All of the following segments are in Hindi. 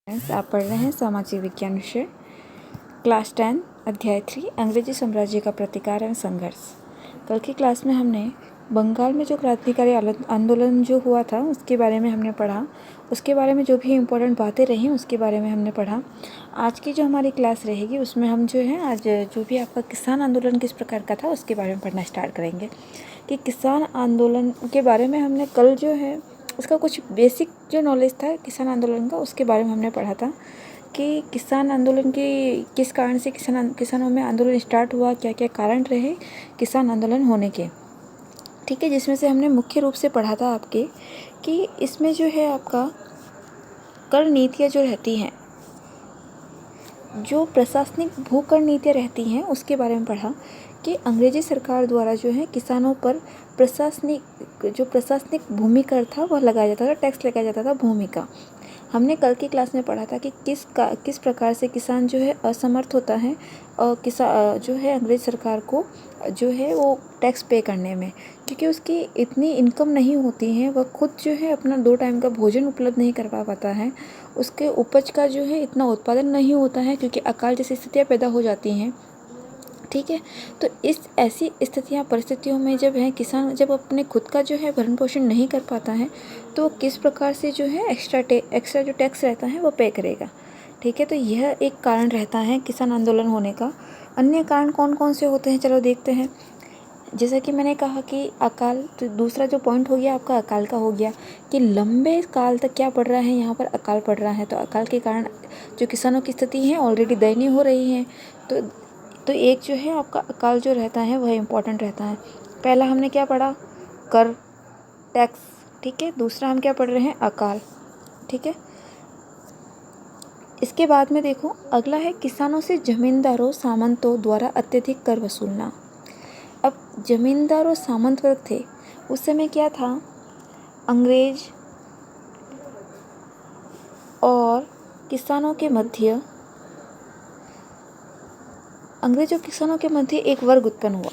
आप पढ़ रहे हैं सामाजिक विज्ञान विषय क्लास 10 अध्याय 3 अंग्रेजी साम्राज्य का प्रतिकार एवं संघर्ष। कल की क्लास में हमने बंगाल में जो क्रांतिकारी आंदोलन जो हुआ था उसके बारे में हमने पढ़ा, उसके बारे में जो भी इम्पोर्टेंट बातें रहीं उसके बारे में हमने पढ़ा। आज की जो हमारी क्लास रहेगी उसमें हम जो है आज जो भी आपका किसान आंदोलन किस प्रकार का था उसके बारे में पढ़ना स्टार्ट करेंगे। कि किसान आंदोलन के बारे में हमने कल जो है उसका कुछ बेसिक जो नॉलेज था किसान आंदोलन का उसके बारे में हमने पढ़ा था कि किसान आंदोलन की किस कारण से किसानों में आंदोलन स्टार्ट हुआ, क्या क्या कारण रहे किसान आंदोलन होने के। ठीक है, जिसमें से हमने मुख्य रूप से पढ़ा था आपके कि इसमें जो है आपका कर नीतियाँ जो रहती हैं, जो प्रशासनिक भूकर नीतियाँ रहती हैं उसके बारे में पढ़ा कि अंग्रेजी सरकार द्वारा जो है किसानों पर प्रशासनिक भूमि कर था वह लगाया जाता था, टैक्स लगाया जाता था भूमि का। हमने कल की क्लास में पढ़ा था कि किस प्रकार से किसान जो है असमर्थ होता है और जो है अंग्रेज सरकार को जो है वो टैक्स पे करने में, क्योंकि उसकी इतनी इनकम नहीं होती है, वह खुद जो है अपना 2 टाइम का भोजन उपलब्ध नहीं करवा पाता है, उसके उपज का जो है इतना उत्पादन नहीं होता है क्योंकि अकाल जैसी स्थितियाँ पैदा हो जाती हैं। ठीक है, तो इस ऐसी परिस्थितियों में जब है किसान जब अपने खुद का जो है भरण पोषण नहीं कर पाता है तो किस प्रकार से जो है एक्स्ट्रा जो टैक्स रहता है वो पे करेगा। ठीक है, तो यह एक कारण रहता है किसान आंदोलन होने का। अन्य कारण कौन कौन से होते हैं, चलो देखते हैं। जैसा कि मैंने कहा कि अकाल, तो दूसरा जो पॉइंट हो गया आपका अकाल का हो गया कि लंबे काल तक क्या पड़ रहा है, यहाँ पर अकाल पड़ रहा है। तो अकाल के कारण जो किसानों की स्थिति है ऑलरेडी दयनीय हो रही है। तो एक जो है आपका अकाल जो रहता है वह इम्पोर्टेंट रहता है। पहला हमने क्या पढ़ा, कर, टैक्स। ठीक है, दूसरा हम क्या पढ़ रहे हैं, अकाल। ठीक है, इसके बाद में देखो अगला है किसानों से जमींदारों सामंतों द्वारा अत्यधिक कर वसूलना। अब जमींदार और सामंत वर्ग थे उस समय, क्या था, अंग्रेज और किसानों के मध्य एक वर्ग उत्पन्न हुआ।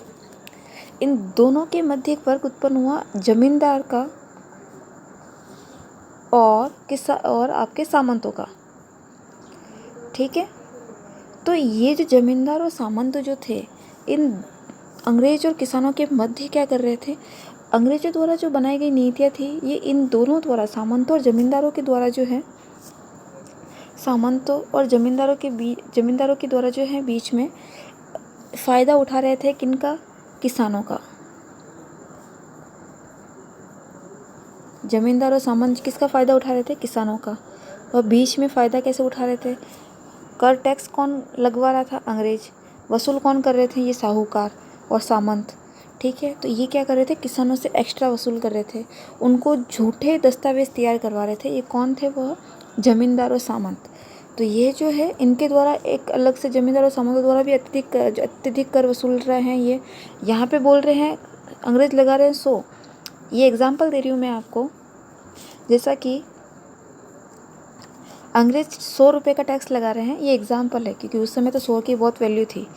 इन दोनों के मध्य एक वर्ग उत्पन्न हुआ जमींदार का और आपके सामंतों का। ठीक है, तो ये जो जमींदार और सामंत जो थे, इन अंग्रेज और किसानों के मध्य क्या कर रहे थे, अंग्रेजों द्वारा जो बनाई गई नीतियाँ थी ये इन दोनों द्वारा, सामंतों और जमींदारों के द्वारा जो है, सामंतों और जमींदारों के द्वारा जो है बीच में फ़ायदा उठा रहे थे। किनका, किसानों का। जमींदार और सामंत किसका फ़ायदा उठा रहे थे, किसानों का। वह बीच में फ़ायदा कैसे उठा रहे थे, कर टैक्स कौन लगवा रहा था, अंग्रेज। वसूल कौन कर रहे थे, ये साहूकार और सामंत। ठीक है, तो ये क्या कर रहे थे, किसानों से एक्स्ट्रा वसूल कर रहे थे, उनको झूठे दस्तावेज तैयार करवा रहे थे। ये कौन थे, वह जमींदार और सामंत। तो ये जो है इनके द्वारा एक अलग से जमींदार और सामंतों द्वारा भी अत्यधिक कर वसूल रहे हैं। ये यहाँ पे बोल रहे हैं अंग्रेज लगा रहे हैं 100। ये एग्जाम्पल दे रही हूँ मैं आपको, जैसा कि अंग्रेज 100 रुपये का टैक्स लगा रहे हैं, ये एग्जाम्पल है क्योंकि उस समय तो 100 की बहुत वैल्यू थी।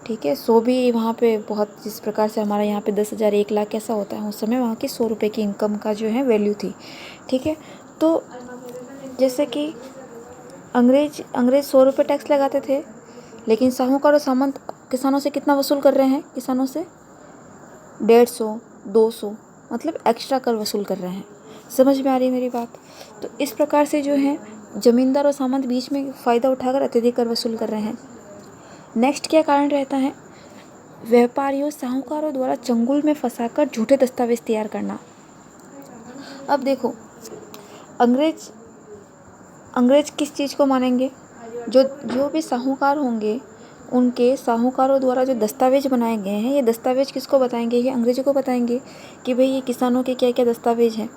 ठीक है, 100 भी वहाँ पे बहुत, जिस प्रकार से हमारा यहाँ पे 10,000 1 लाख कैसा होता है, उस समय वहाँ की 100 रुपये की इनकम का जो है वैल्यू थी। ठीक है, तो जैसे कि अंग्रेज 100 रुपये टैक्स लगाते थे, लेकिन साहूकार और सामंत किसानों से कितना वसूल कर रहे हैं, किसानों से 150, 200, मतलब एक्स्ट्रा कर वसूल कर रहे हैं। समझ में आ रही है मेरी बात। तो इस प्रकार से जो है जमींदार और सामंत बीच में फ़ायदा उठाकर अत्यधिक कर वसूल कर रहे हैं। नेक्स्ट क्या कारण रहता है, व्यापारियों साहूकारों द्वारा चंगुल में फंसाकर झूठे दस्तावेज तैयार करना। अब देखो अंग्रेज किस चीज़ को मानेंगे, जो भी साहूकार होंगे उनके साहूकारों द्वारा जो दस्तावेज बनाए गए हैं, ये दस्तावेज किसको बताएंगे, ये अंग्रेजों को बताएंगे कि भाई ये किसानों के क्या क्या दस्तावेज हैं।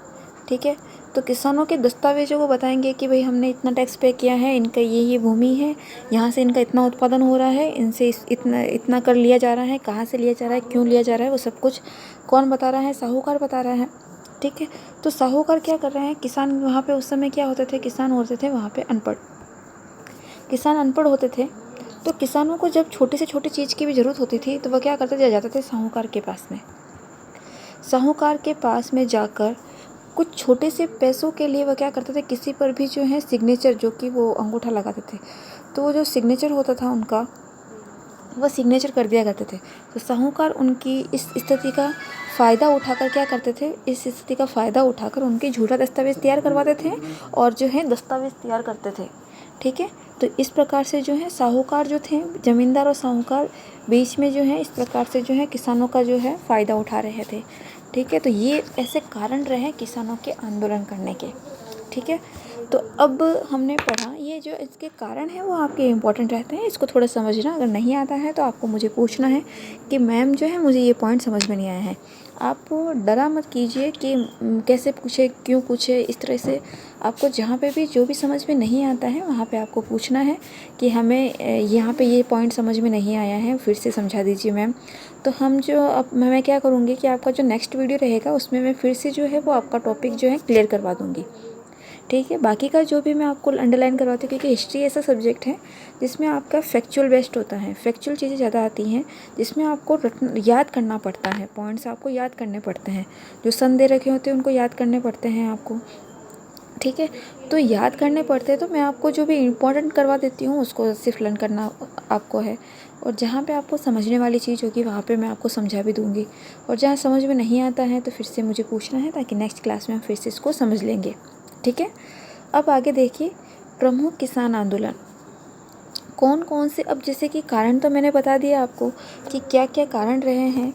ठीक है, तो किसानों के दस्तावेजों को बताएंगे कि भाई हमने इतना टैक्स पे किया है, इनका ये भूमि है, यहाँ से इनका इतना उत्पादन हो रहा है, इनसे इतना कर लिया जा रहा है, कहाँ से लिया जा रहा है, क्यों लिया जा रहा है, वो सब कुछ कौन बता रहा है, साहूकार बता रहा है। ठीक है, तो साहूकार क्या कर रहे हैं, किसान वहाँ पे उस समय क्या होते थे, किसान होते थे वहाँ पे अनपढ़, किसान अनपढ़ होते थे। तो किसानों को जब छोटी से छोटी चीज़ की भी ज़रूरत होती थी तो वह क्या करते थे, जाते थे साहूकार के पास में। साहूकार के पास में जाकर कुछ छोटे से पैसों के लिए वह क्या करते थे, किसी पर भी जो है सिग्नेचर, जो कि वो अंगूठा लगाते थे, तो वो जो सिग्नेचर होता था उनका, वह सिग्नेचर कर दिया करते थे। तो साहूकार उनकी इस स्थिति का फ़ायदा उठाकर क्या करते थे, इस स्थिति का फ़ायदा उठाकर उनके झूठा दस्तावेज़ तैयार करवाते थे और जो है दस्तावेज़ तैयार करते थे। ठीक है, तो इस प्रकार से जो है साहूकार जो थे, ज़मींदार और साहूकार बीच में जो है इस प्रकार से जो है किसानों का जो है फ़ायदा उठा रहे थे। ठीक है, तो ये ऐसे कारण रहे किसानों के आंदोलन करने के। ठीक है, तो अब हमने पढ़ा, ये जो इसके कारण है वो आपके इम्पोर्टेंट रहते हैं, इसको थोड़ा समझना। अगर नहीं आता है तो आपको मुझे पूछना है कि मैम जो है मुझे ये पॉइंट समझ में नहीं आया है। आप डरा मत कीजिए कि कैसे पूछे, क्यों पूछे, इस तरह से आपको जहाँ पे भी जो भी समझ में नहीं आता है वहाँ पे आपको पूछना है कि हमें यहाँ पे ये पॉइंट समझ में नहीं आया है, फिर से समझा दीजिए मैम। तो हम जो अब मैं क्या करूँगी कि आपका जो नेक्स्ट वीडियो रहेगा उसमें मैं फिर से जो है वो आपका टॉपिक जो है क्लियर करवा दूँगी। ठीक है, बाकी का जो भी मैं आपको अंडरलाइन करवाती हूँ, क्योंकि हिस्ट्री ऐसा सब्जेक्ट है जिसमें आपका फैक्चुअल बेस्ड होता है, फैक्चुअल चीज़ें ज़्यादा आती हैं, जिसमें आपको याद करना पड़ता है, पॉइंट्स आपको याद करने पड़ते हैं, जो सन दे रखे होते हैं उनको याद करने पड़ते हैं आपको। ठीक है, तो याद करने पड़ते हैं, तो मैं आपको जो भी इम्पोर्टेंट करवा देती हूँ उसको सिर्फ लर्न करना आपको है, और जहाँ पे आपको समझने वाली चीज़ होगी वहाँ पे मैं आपको समझा भी दूँगी, और जहाँ समझ में नहीं आता है तो फिर से मुझे पूछना है, ताकि नेक्स्ट क्लास में हम फिर से इसको समझ लेंगे। ठीक है, अब आगे देखिए, प्रमुख किसान आंदोलन कौन कौन से। अब जैसे कि कारण तो मैंने बता दिया आपको कि क्या क्या कारण रहे हैं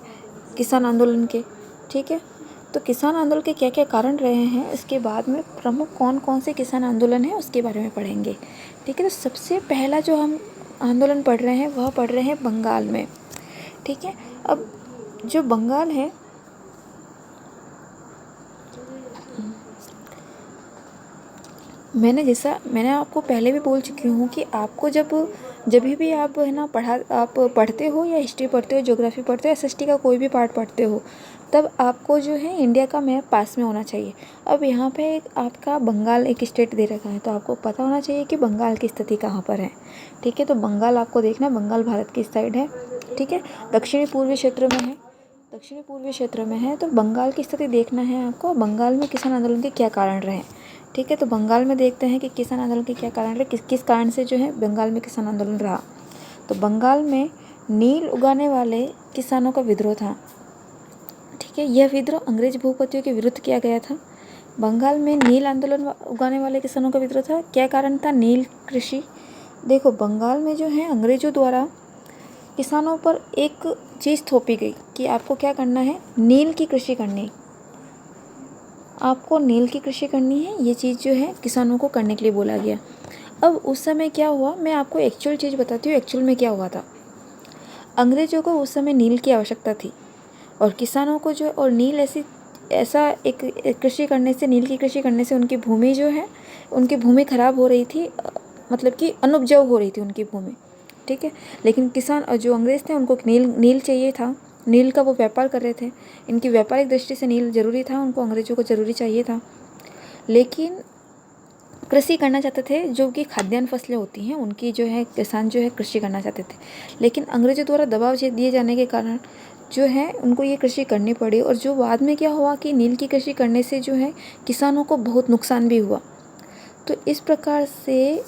किसान आंदोलन के। ठीक है, तो किसान आंदोलन के क्या क्या कारण रहे हैं, इसके बाद में प्रमुख कौन कौन से किसान आंदोलन हैं उसके बारे में पढ़ेंगे। ठीक है, तो सबसे पहला जो हम आंदोलन पढ़ रहे हैं वह पढ़ रहे हैं बंगाल में। ठीक है, अब जो बंगाल है, मैंने आपको पहले भी बोल चुकी हूँ कि आपको जब भी आप है ना आप पढ़ते हो, या हिस्ट्री पढ़ते हो, ज्योग्राफी पढ़ते हो, एसएसटी का कोई भी पार्ट पढ़ते हो, तब आपको जो है इंडिया का मैप पास में होना चाहिए। अब यहाँ पे एक आपका बंगाल एक स्टेट दे रखा है, तो आपको पता होना चाहिए कि बंगाल की स्थिति कहाँ पर है। ठीक है, तो बंगाल आपको देखना, बंगाल भारत की साइड है। ठीक है, दक्षिणी पूर्वी क्षेत्र में है, दक्षिणी पूर्वी क्षेत्र में है, तो बंगाल की स्थिति देखना है आपको। बंगाल में किसान आंदोलन के क्या कारण रहे। ठीक है, तो बंगाल में देखते हैं कि किसान आंदोलन के क्या कारण रहे, किस किस कारण से जो है बंगाल में किसान आंदोलन रहा। तो बंगाल में नील उगाने वाले किसानों का विद्रोह था। ठीक है, यह विद्रोह अंग्रेज भूपतियों के विरुद्ध किया गया था। बंगाल में नील आंदोलन उगाने वाले किसानों का विद्रोह था। क्या कारण था, नील कृषि। देखो, बंगाल में जो है अंग्रेजों द्वारा किसानों पर एक चीज़ थोपी गई कि आपको क्या करना है, नील की कृषि करनी, आपको नील की कृषि करनी है। ये चीज़ जो है किसानों को करने के लिए बोला गया। अब उस समय क्या हुआ, मैं आपको एक्चुअल चीज़ बताती हूँ, एक्चुअल में क्या हुआ था। अंग्रेज़ों को उस समय नील की आवश्यकता थी, और किसानों को जो, और नील ऐसा एक कृषि करने से, नील की कृषि करने से उनकी भूमि जो है, उनकी भूमि खराब हो रही थी, मतलब कि अनुपजाऊ हो रही थी उनकी भूमि। ठीक है, लेकिन किसान जो अंग्रेज़ थे उनको नील चाहिए था, नील का वो व्यापार कर रहे थे, इनकी व्यापारिक दृष्टि से नील ज़रूरी था, उनको अंग्रेज़ों को ज़रूरी चाहिए था। लेकिन कृषि करना चाहते थे, जो कि खाद्यान्न फसलें होती हैं उनकी जो है किसान जो है कृषि करना चाहते थे, लेकिन अंग्रेज़ों द्वारा दबाव दिए जाने के कारण जो है उनको ये कृषि करनी पड़ी। और जो बाद में क्या हुआ कि नील की कृषि करने से जो है किसानों को बहुत नुकसान भी हुआ। तो इस प्रकार से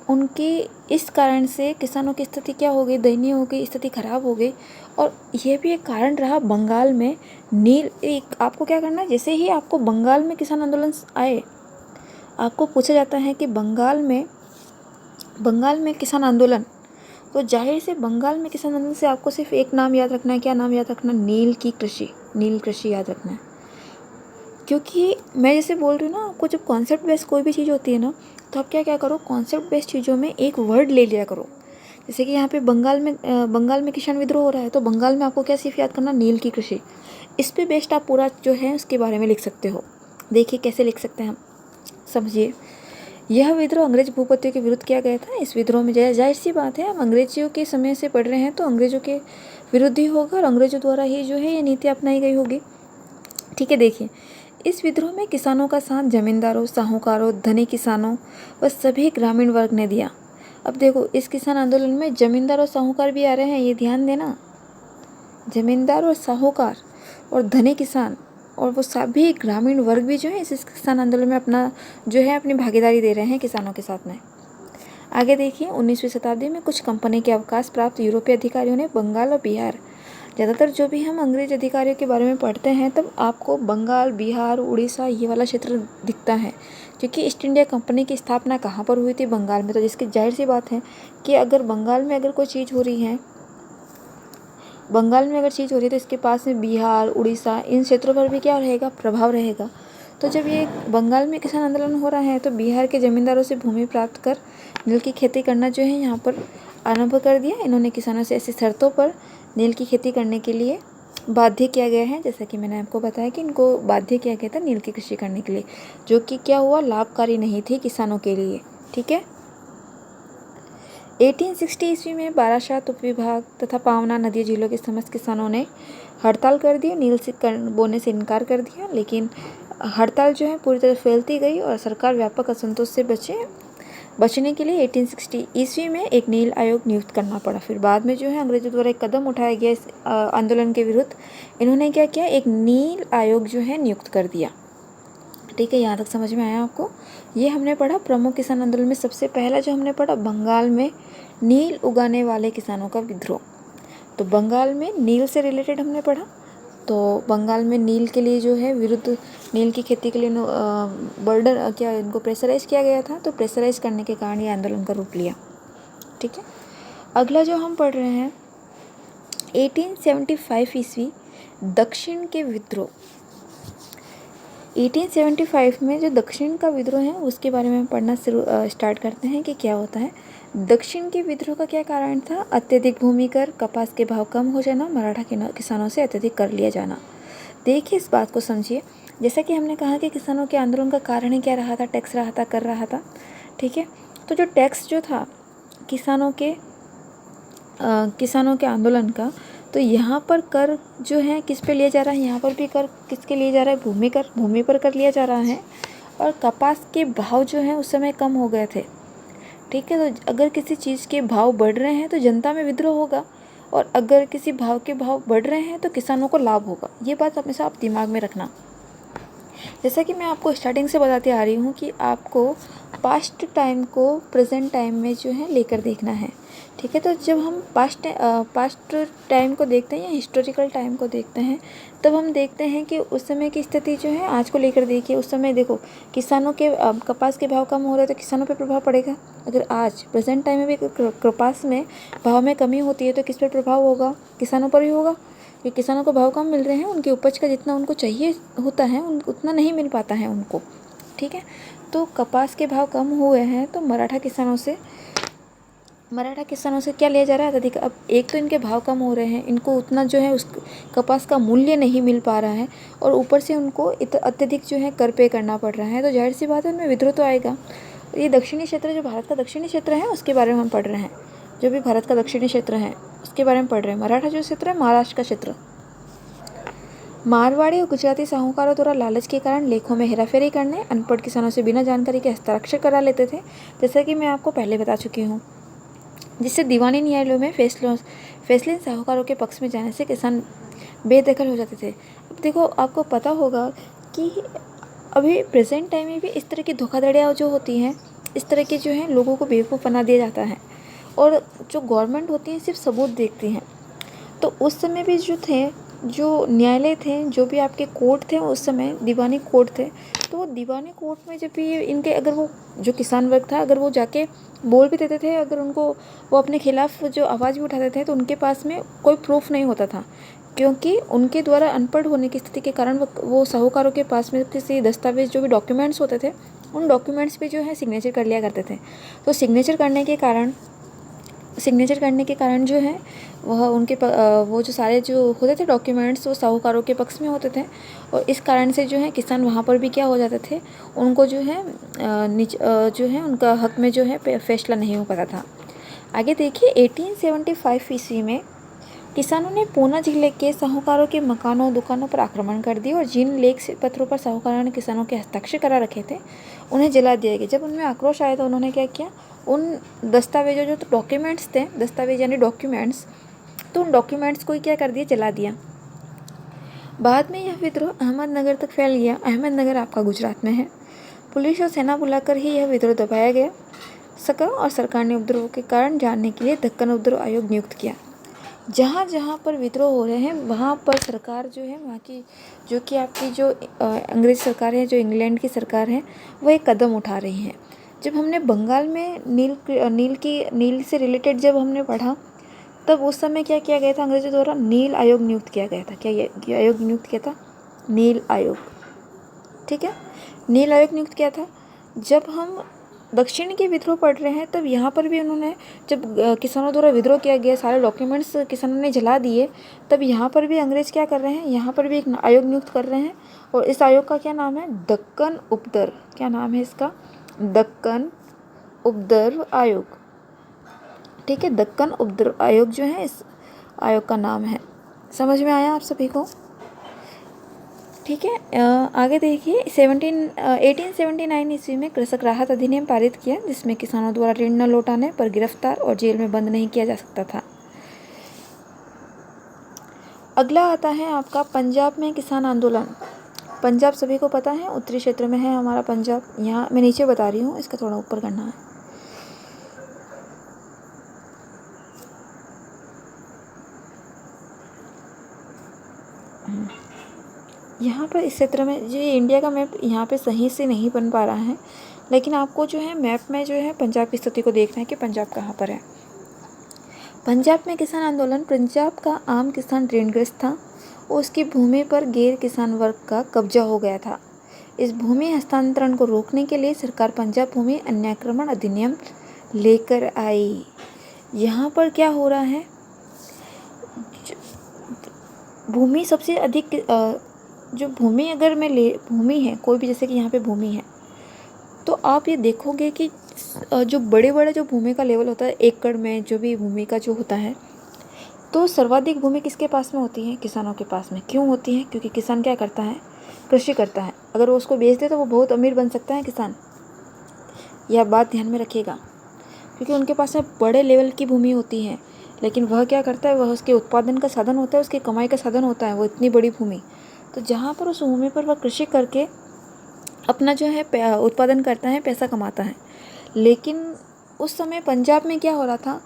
उनकी, इस कारण से किसानों की स्थिति क्या हो गई, दयनीय हो गई, स्थिति खराब हो गई। और यह भी एक कारण रहा बंगाल में नील। एक आपको क्या करना है, जैसे ही आपको बंगाल में किसान आंदोलन आए, आपको पूछा जाता है कि बंगाल में किसान आंदोलन, तो जाहिर से बंगाल में किसान आंदोलन से आपको सिर्फ एक नाम याद रखना है। क्या नाम याद रखना, नील की कृषि, नील कृषि याद रखना है। क्योंकि मैं जैसे बोल रही हूँ ना, आपको जब कॉन्सेप्ट बेस्ड कोई भी चीज़ होती है ना, तो आप क्या करो, कॉन्सेप्ट बेस्ड चीज़ों में एक वर्ड ले लिया करो। जैसे कि यहाँ पे बंगाल में किसान विद्रोह हो रहा है, तो बंगाल में आपको क्या सिर्फ याद करना, नील की कृषि। इस पे बेस्ड आप पूरा जो है उसके बारे में लिख सकते हो। देखिए कैसे लिख सकते हैं हम, समझिए। यह विद्रोह अंग्रेज भूपतियों के विरुद्ध किया गया था। इस विद्रोह में जाहिर सी बात है, हम अंग्रेजियों के समय से पढ़ रहे हैं, तो अंग्रेजों के विरुद्ध ही होगा, और अंग्रेजों द्वारा ही जो है ये नीति अपनाई गई होगी। ठीक है, देखिए, इस विद्रोह में किसानों का साथ जमींदारों, साहूकारों, धनी किसानों व सभी ग्रामीण वर्ग ने दिया। अब देखो, इस किसान आंदोलन में जमींदार और साहूकार भी आ रहे हैं, ये ध्यान देना। जमींदार और साहूकार और धनी किसान और वो सभी ग्रामीण वर्ग भी जो है इस किसान आंदोलन में अपना जो है अपनी भागीदारी दे रहे हैं किसानों के साथ में। आगे देखिए, 19वीं शताब्दी में कुछ कंपनी के अवकाश प्राप्त यूरोपीय अधिकारियों ने बंगाल और बिहार, ज़्यादातर जो भी हम अंग्रेज अधिकारियों के बारे में पढ़ते हैं तब आपको बंगाल, बिहार, उड़ीसा ये वाला क्षेत्र दिखता है, क्योंकि ईस्ट इंडिया कंपनी की स्थापना कहाँ पर हुई थी? बंगाल में। तो जिसकी जाहिर सी बात है कि अगर बंगाल में अगर कोई चीज़ हो रही है, बंगाल में अगर चीज़ हो रही है तो इसके पास में बिहार, उड़ीसा, इन क्षेत्रों पर भी क्या रहेगा? प्रभाव रहेगा। तो जब ये बंगाल में किसान आंदोलन हो रहा है तो बिहार के ज़मींदारों से भूमि प्राप्त कर नील की खेती करना जो है यहाँ पर आरंभ कर दिया। इन्होंने किसानों से ऐसी शर्तों पर नील की खेती करने के लिए बाध्य किया गया है, जैसा कि मैंने आपको बताया कि इनको बाध्य किया गया था नील की कृषि करने के लिए, जो कि क्या हुआ? लाभकारी नहीं थी किसानों के लिए। ठीक है। 1860 ईस्वी में बारासात उपविभाग तथा पावना नदी झीलों के समस्त किसानों ने हड़ताल कर दी, नील से बोने से इनकार कर दिया। लेकिन हड़ताल जो है पूरी तरह फैलती गई और सरकार व्यापक असंतोष से बचने के लिए 1860 ईस्वी में एक नील आयोग नियुक्त करना पड़ा। फिर बाद में जो है अंग्रेजों द्वारा एक कदम उठाया गया इस आंदोलन के विरुद्ध। इन्होंने क्या किया? एक नील आयोग जो है नियुक्त कर दिया। ठीक है, यहाँ तक समझ में आया आपको? ये हमने पढ़ा प्रमुख किसान आंदोलन में सबसे पहला जो हमने पढ़ा बंगाल में नील उगाने वाले किसानों का विद्रोह। तो बंगाल में नील से रिलेटेड हमने पढ़ा। तो बंगाल में नील के लिए जो है विरुद्ध, नील की खेती के लिए बर्डन क्या इनको प्रेशराइज किया गया था। तो प्रेशराइज करने के कारण ये आंदोलन का रूप लिया। ठीक है। अगला जो हम पढ़ रहे हैं 1875 ईस्वी दक्षिण के विद्रोह। 1875 में जो दक्षिण का विद्रोह है उसके बारे में पढ़ना स्टार्ट करते हैं कि क्या होता है। दक्षिण के विद्रोह का क्या कारण था? अत्यधिक भूमि कर, कपास के भाव कम हो जाना, मराठा किसानों से अत्यधिक कर लिया जाना। देखिए, इस बात को समझिए। जैसा कि हमने कहा कि किसानों के आंदोलन का कारण ही क्या रहा था? टैक्स रहा था, कर रहा था। ठीक है। तो जो टैक्स जो था किसानों के आंदोलन का, तो यहाँ पर कर जो है किस पे लिया जा रहा है? यहाँ पर भी कर किसके लिए जा रहा है? भूमि पर कर लिया जा रहा है। और कपास के भाव जो हैं उस समय कम हो गए थे। ठीक है। तो अगर किसी चीज़ के भाव बढ़ रहे हैं तो जनता में विद्रोह होगा, और अगर किसी भाव के भाव बढ़ रहे हैं तो किसानों को लाभ होगा। ये बात हमेशा आप दिमाग में रखना। जैसा कि मैं आपको स्टार्टिंग से बताती आ रही हूँ कि आपको पास्ट टाइम को प्रेजेंट टाइम में जो है लेकर देखना है। ठीक है। तो जब हम पास्ट टाइम को देखते हैं या हिस्टोरिकल टाइम को देखते हैं तब हम देखते हैं कि उस समय की स्थिति जो है आज को लेकर देखिए। उस समय देखो किसानों के कपास के भाव कम हो रहे तो किसानों पर प्रभाव पड़ेगा। अगर आज प्रेजेंट टाइम में भी कपास में भाव में कमी होती है तो किस पर प्रभाव होगा? किसानों पर ही होगा, क्योंकि किसानों को भाव कम मिल रहे हैं, उनकी उपज का जितना उनको चाहिए होता है उतना नहीं मिल पाता है उनको। ठीक है। तो कपास के भाव कम हुए हैं तो मराठा किसानों से क्या लिया जा रहा है? अधिक। अब एक तो इनके भाव कम हो रहे हैं, इनको उतना जो है उस कपास का मूल्य नहीं मिल पा रहा है, और ऊपर से उनको अत्यधिक जो है कर पे करना पड़ रहा है। तो जाहिर सी बात है उनमें विद्रोह तो आएगा। ये दक्षिणी क्षेत्र, जो भारत का दक्षिणी क्षेत्र है उसके बारे में हम पढ़ रहे हैं। जो भी भारत का दक्षिणी क्षेत्र है उसके बारे में पढ़ रहे हैं। मराठा जो क्षेत्र है, महाराष्ट्र का क्षेत्र, मारवाड़ी और गुजराती साहूकारों द्वारा लालच के कारण लेखों में हेराफेरी करने, अनपढ़ किसानों से बिना जानकारी के हस्ताक्षर करा लेते थे, जैसा कि मैं आपको पहले बता चुकी हूँ, जिससे दीवानी न्यायालयों में फैसले साहूकारों के पक्ष में जाने से किसान बेदखल हो जाते थे। अब देखो, आपको पता होगा कि अभी प्रेजेंट टाइम में भी इस तरह की धोखाधड़ियाँ जो होती हैं, इस तरह के जो है लोगों को बेवकूफ़ बना दिया जाता है, और जो गवर्नमेंट होती है सिर्फ सबूत देखती हैं। तो उस समय भी जो न्यायालय थे, जो भी आपके कोर्ट थे उस समय दीवानी कोर्ट थे, तो वो दीवानी कोर्ट में जब भी इनके अगर वो जो किसान वर्ग था अगर वो जाके बोल भी देते थे, अगर उनको वो अपने खिलाफ जो आवाज़ भी उठाते थे तो उनके पास में कोई प्रूफ नहीं होता था, क्योंकि उनके द्वारा अनपढ़ होने की स्थिति के कारण वो साहूकारों के पास में किसी दस्तावेज जो भी डॉक्यूमेंट्स होते थे उन डॉक्यूमेंट्स पे जो है सिग्नेचर कर लिया करते थे। तो सिग्नेचर करने के कारण जो है वह उनके वो जो सारे जो होते थे डॉक्यूमेंट्स वो साहूकारों के पक्ष में होते थे, और इस कारण से जो है किसान वहाँ पर भी क्या हो जाते थे, उनको जो है जो है उनका हक में जो है फैसला नहीं हो पाता था। आगे देखिए 1875 ईस्वी में किसानों ने पूना जिले के साहूकारों के मकानों दुकानों पर आक्रमण कर दिया, और जिन लेख पत्रों पर साहूकारों ने किसानों के हस्ताक्षर करा रखे थे उन्हें जला दिया गया। जब उनमें आक्रोश आया तो उन्होंने क्या किया, उन दस्तावेजों जो डॉक्यूमेंट्स थे, दस्तावेज यानी डॉक्यूमेंट्स, तो उन डॉक्यूमेंट्स को ही क्या कर दिया, जला दिया। बाद में यह विद्रोह अहमदनगर तक फैल गया। अहमदनगर आपका गुजरात में है। पुलिस और सेना बुलाकर ही यह विद्रोह दबाया गया सका और सरकार ने उपद्रव के कारण जानने के लिए दक्कन उपद्रव आयोग नियुक्त किया। जहाँ जहाँ पर विद्रोह हो रहे हैं वहाँ पर सरकार जो है, वहाँ की जो कि आपकी जो अंग्रेज़ सरकार है, जो इंग्लैंड की सरकार है, वो एक कदम उठा रही है। जब हमने बंगाल में नील से रिलेटेड जब हमने पढ़ा, तब उस समय क्या किया गया था, अंग्रेज़ों द्वारा नील आयोग नियुक्त किया गया था। क्या आयोग नियुक्त किया था? नील आयोग। ठीक है, नील आयोग नियुक्त किया था। जब हम दक्षिण के विद्रोह पढ़ रहे हैं, तब यहाँ पर भी उन्होंने, जब किसानों द्वारा विद्रोह किया गया, सारे डॉक्यूमेंट्स किसानों ने जला दिए, तब यहाँ पर भी अंग्रेज़ क्या कर रहे हैं, यहाँ पर भी एक आयोग नियुक्त कर रहे हैं। और इस आयोग का क्या नाम है? दक्कन उपद्रव। क्या नाम है इसका? दक्कन उपद्रव आयोग। ठीक है, दक्कन उपद्रव आयोग जो है इस आयोग का नाम है। समझ में आया आप सभी को? ठीक है, आगे देखिए। 1879 ईस्वी में कृषक राहत अधिनियम पारित किया, जिसमें किसानों द्वारा ऋण न लौटाने पर गिरफ्तार और जेल में बंद नहीं किया जा सकता था। अगला आता है आपका पंजाब में किसान आंदोलन। पंजाब सभी को पता है, उत्तरी क्षेत्र में है हमारा पंजाब। यहाँ मैं नीचे बता रही हूँ, इसका थोड़ा ऊपर करना है। यहाँ पर इस क्षेत्र में, जो इंडिया का मैप यहाँ पे सही से नहीं बन पा रहा है, लेकिन आपको जो है मैप में जो है पंजाब की स्थिति को देखना है कि पंजाब कहाँ पर है। पंजाब में किसान आंदोलन। पंजाब का आम किसान ऋणग्रस्त था और उसकी भूमि पर गैर किसान वर्ग का कब्जा हो गया था। इस भूमि हस्तांतरण को रोकने के लिए सरकार पंजाब भूमि अन्याक्रमण अधिनियम लेकर आई। यहाँ पर क्या हो रहा है, भूमि सबसे अधिक जो भूमि, अगर मैं भूमि है कोई भी, जैसे कि यहाँ पे भूमि है, तो आप ये देखोगे कि जो बड़े बड़े जो भूमि का लेवल होता है, एकड़ में जो भी भूमि का जो होता है, तो सर्वाधिक भूमि किसके पास में होती है? किसानों के पास में। क्यों होती है? क्योंकि किसान क्या करता है? कृषि करता है। अगर वो उसको बेच दे तो वो बहुत अमीर बन सकता है किसान। यह बात ध्यान में रखिएगा, क्योंकि उनके पास में बड़े लेवल की भूमि होती है, लेकिन वह क्या करता है, वह उसके उत्पादन का साधन होता है, उसकी कमाई का साधन होता है वो इतनी बड़ी भूमि। तो जहाँ पर उस भूमि पर वह कृषि करके अपना जो है उत्पादन करता है, पैसा कमाता है। लेकिन उस समय पंजाब में क्या हो रहा था,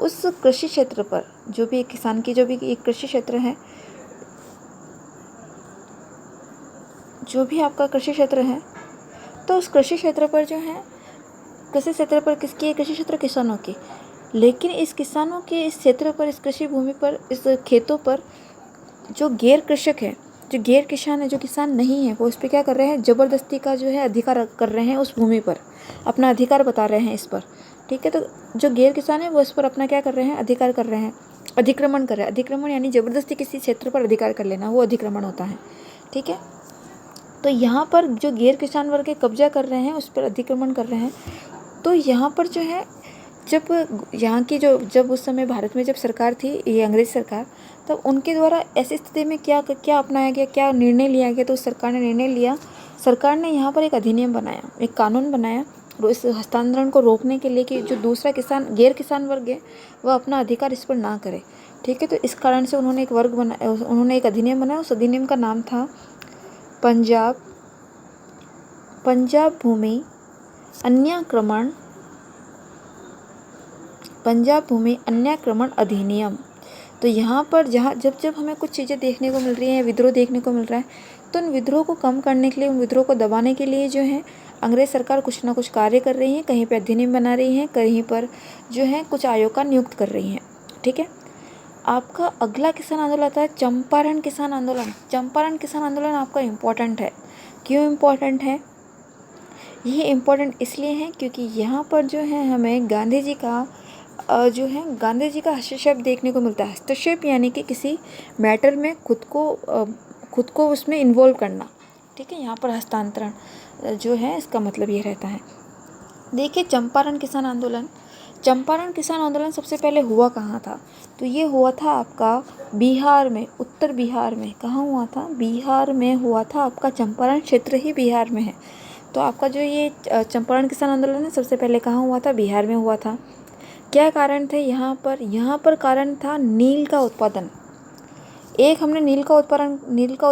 उस कृषि क्षेत्र पर, जो भी एक किसान की जो भी एक कृषि क्षेत्र है, जो भी आपका कृषि क्षेत्र है, तो उस कृषि क्षेत्र पर जो है, कृषि क्षेत्र पर किसकी? कृषि क्षेत्र किसानों की। लेकिन इस किसानों के इस क्षेत्र पर, इस कृषि भूमि पर, इस खेतों पर जो गैर कृषक है, जो गैर किसान है, जो किसान नहीं है, वो इस पर क्या कर रहे हैं? ज़बरदस्ती का जो है अधिकार कर रहे हैं उस भूमि पर, अपना अधिकार बता रहे हैं इस पर। ठीक है, तो जो गैर किसान है वो इस पर अपना क्या कर रहे हैं? अधिकार कर रहे हैं, अतिक्रमण कर रहे हैं। अतिक्रमण यानी ज़बरदस्ती किसी क्षेत्र पर अधिकार कर लेना, वो अतिक्रमण होता है। ठीक है, तो यहाँ पर जो गैर किसान वर्ग के कब्जा कर रहे हैं, उस पर अतिक्रमण कर रहे हैं। तो यहाँ पर जो है, जब यहाँ की जब उस समय भारत में जब सरकार थी, ये अंग्रेज सरकार, तब उनके द्वारा ऐसी स्थिति में क्या क्या अपनाया गया, क्या निर्णय लिया गया? तो सरकार ने निर्णय लिया, सरकार ने यहाँ पर एक अधिनियम बनाया, एक कानून बनाया इस हस्तांतरण को रोकने के लिए, कि जो दूसरा किसान, गैर किसान वर्ग है, वह अपना अधिकार इस पर ना करे। ठीक है, तो इस कारण से उन्होंने एक अधिनियम बनाया। उस अधिनियम का नाम था पंजाब भूमि अन्याक्रमण अधिनियम। तो यहाँ पर जब हमें कुछ चीज़ें देखने को मिल रही हैं, विद्रोह देखने को मिल रहा है, तो उन विद्रोह को कम करने के लिए, उन विद्रोह को दबाने के लिए जो है अंग्रेज सरकार कुछ ना कुछ कार्य कर रही है। कहीं पर अधिनियम बना रही है, कहीं पर जो है कुछ आयोग का नियुक्त कर रही है। ठीक है, आपका अगला किसान आंदोलन आता है चंपारण किसान आंदोलन। चंपारण किसान आंदोलन आपका इम्पोर्टेंट है। क्यों इम्पोर्टेंट है? ये इम्पोर्टेंट इसलिए है क्योंकि यहाँ पर जो है हमें गांधी जी का हस्तक्षेप देखने को मिलता है। हस्तक्षेप यानी कि किसी मैटर में खुद को उसमें इन्वॉल्व करना। ठीक है, यहाँ पर हस्तांतरण जो है इसका मतलब ये रहता है। देखिए, चंपारण किसान आंदोलन सबसे पहले हुआ कहाँ था? तो ये हुआ था आपका बिहार में, उत्तर बिहार में। कहाँ हुआ था? बिहार में हुआ था। आपका चंपारण क्षेत्र ही बिहार में है। तो आपका जो ये चंपारण किसान आंदोलन है, सबसे पहले कहाँ हुआ था? बिहार में हुआ था। क्या कारण थे यहाँ पर? यहाँ पर कारण था नील का उत्पादन। एक हमने नील का